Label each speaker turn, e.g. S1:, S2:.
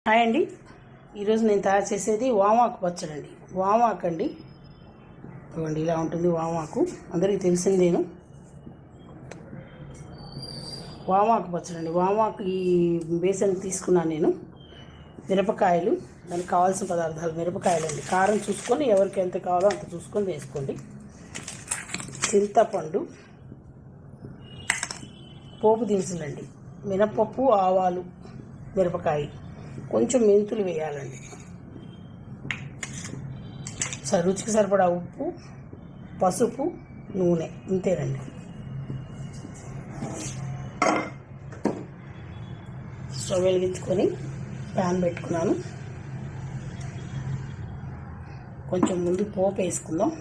S1: Hi అండి. ఈరోజు నేను తయారు చేసేది వామాకు పచ్చడి అండి. వామాకు అండి, ఇవ్వండి ఇలా ఉంటుంది వామాకు, అందరికీ తెలిసిందేను. వామాకు పచ్చడి అండి. వామాకు ఈ బేసన్ తీసుకున్నాను నేను. మిరపకాయలు, దానికి కావాల్సిన పదార్థాలు మిరపకాయలు అండి. కారం చూసుకొని ఎవరికి ఎంత కావాలో అంత చూసుకొని వేసుకోండి. చింతపండు, పోపు దినుసులండి, మినపప్పు, ఆవాలు, మిరపకాయ, కొంచెం మెంతులు వేయాలండి, రుచికి సరిపడా ఉప్పు, పసుపు, నూనె, ఇంతేనండి. స్టవ్ వెలిగించుకొని ప్యాన్ పెట్టుకున్నాను. కొంచెం ముందు పోపు వేసుకుందాం.